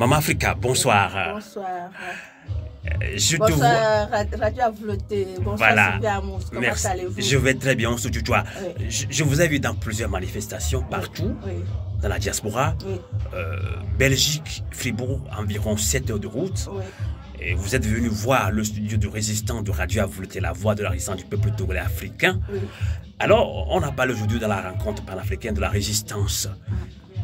Maman Africa, bonsoir. Bonsoir. Bonsoir, Radio Avouloté. Bonsoir, voilà. Sylvia Amous. Comment allez-vous? Je vais très bien, on se tutoie. Oui. Je vous ai vu dans plusieurs manifestations partout, Oui. dans la diaspora. Oui. Belgique, Fribourg, environ 7 heures de route. Oui. Et vous êtes venu voir le studio de résistance de Radio Avouloté, la voix de la résistance du peuple togolais africain. Oui. Alors, on a parlé aujourd'hui dans la rencontre panafricaine de la résistance.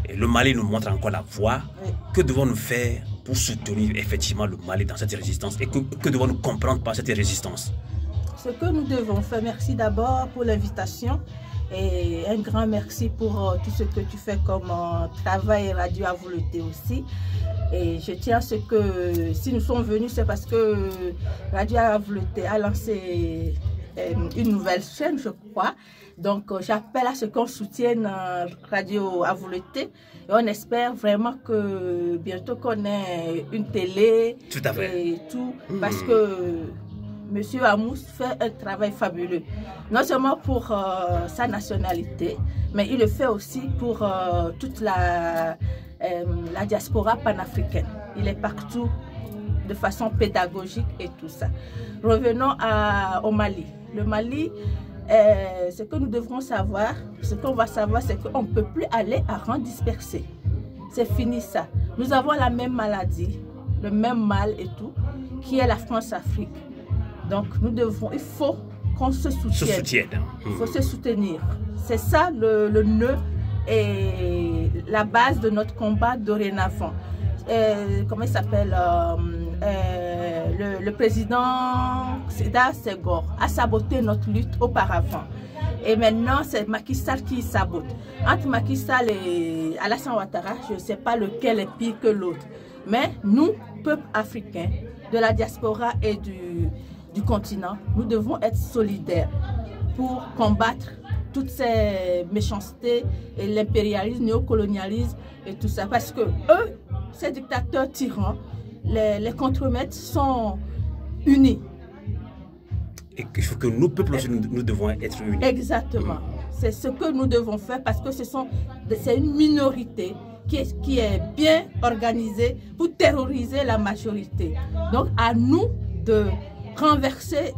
Et le Mali nous montre encore la voie. Oui. Que devons-nous faire pour soutenir effectivement le Mali dans cette résistance? Et que devons-nous comprendre par cette résistance? Ce que nous devons faire, merci d'abord pour l'invitation et un grand merci pour tout ce que tu fais comme travail Radio Avouloté aussi. Et je tiens à ce que si nous sommes venus, c'est parce que Radio Avouloté a lancé une nouvelle chaîne, je crois. Donc j'appelle à ce qu'on soutienne Radio Avouloté et on espère vraiment que bientôt qu'on ait une télé. Tout à fait. Et tout, parce que Monsieur Amous fait un travail fabuleux, non seulement pour sa nationalité, mais il le fait aussi pour toute la diaspora panafricaine. Il est partout de façon pédagogique et tout ça. Revenons au Mali. Le Mali, ce que nous devrons savoir, ce qu'on va savoir, c'est qu'on ne peut plus aller à rang dispersé. C'est fini ça. Nous avons la même maladie, le même mal et tout, qui est la France-Afrique. Donc il faut qu'on se soutienne. Il faut se soutenir. C'est ça le nœud et la base de notre combat dorénavant. Comment il s'appelle le président Sédar Senghor a saboté notre lutte auparavant. Et maintenant, c'est Macky Sall qui sabote. Entre Macky Sall et Alassane Ouattara, je ne sais pas lequel est pire que l'autre. Mais nous, peuple africain, de la diaspora et du continent, nous devons être solidaires pour combattre toutes ces méchancetés et l'impérialisme, le néocolonialisme et tout ça. Parce que eux, ces dictateurs tyrans, les contremaîtres sont unis. Et il faut que nous, peuples aussi, nous devons être unis. Exactement. C'est ce que nous devons faire parce que c'est une minorité qui est bien organisée pour terroriser la majorité. Donc à nous de renverser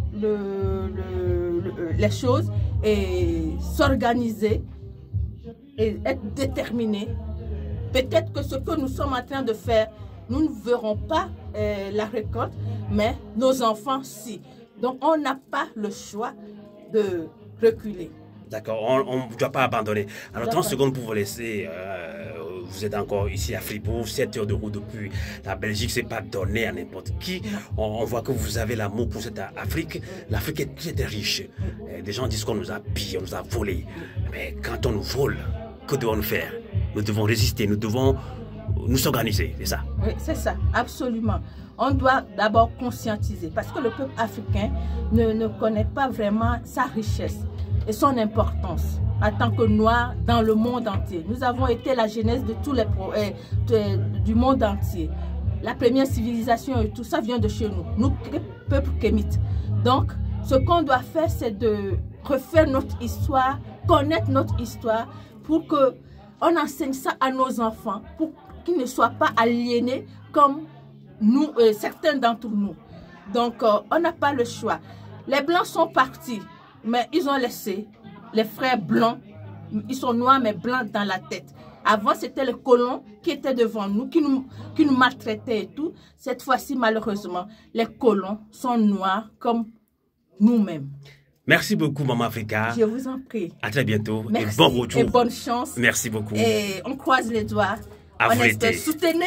les choses et s'organiser et être déterminés. Peut-être que ce que nous sommes en train de faire, nous ne verrons pas la récolte, mais nos enfants, si. Donc on n'a pas le choix de reculer. D'accord, on ne doit pas abandonner. Alors 30 secondes pour vous laisser. Vous êtes encore ici à Fribourg, 7 heures de route depuis la Belgique, c'est pas donné à n'importe qui. On voit que vous avez l'amour pour cette Afrique. L'Afrique est très, très riche. Les gens disent qu'on nous a pillés, on nous a volés. Mais quand on nous vole, que devons-nous faire? Nous devons résister, nous devons nous organiser, c'est ça? Oui, c'est ça, absolument. On doit d'abord conscientiser parce que le peuple africain ne connaît pas vraiment sa richesse et son importance en tant que Noirs dans le monde entier. Nous avons été la genèse de tous du monde entier. La première civilisation et tout ça vient de chez nous, nous, peuple kémite. Donc, ce qu'on doit faire, c'est de refaire notre histoire, connaître notre histoire pour qu'on enseigne ça à nos enfants, pour qu'ils ne soient pas aliénés comme nous, certains d'entre nous. Donc, on n'a pas le choix. Les Blancs sont partis, mais ils ont laissé les frères blancs, ils sont noirs mais blancs dans la tête. Avant, c'était les colons qui étaient devant nous, qui nous maltraitaient et tout. Cette fois-ci, malheureusement, les colons sont noirs comme nous-mêmes. Merci beaucoup, Maman Africa. Je vous en prie. À très bientôt. Merci et bon retour. Et bonne chance. Merci beaucoup. Et on croise les doigts. On espère. Soutenez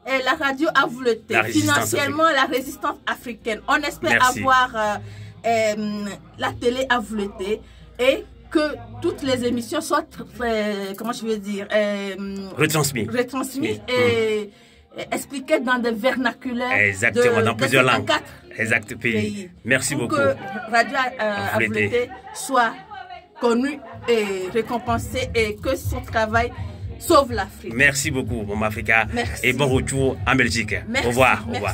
la radio Avouloté, financièrement la résistance africaine. On espère avoir la télé Avouloté et que toutes les émissions soient, comment je veux dire, retransmises et expliquées dans des vernaculaires. Exactement, dans plusieurs langues. Exact, pays. Merci beaucoup. Pour que Radio Avouloté soit connue et récompensée et que son travail sauve l'Afrique. Merci beaucoup, Maman Africa. Merci. Et bon retour en Belgique. Merci. Au revoir. Merci. Au revoir.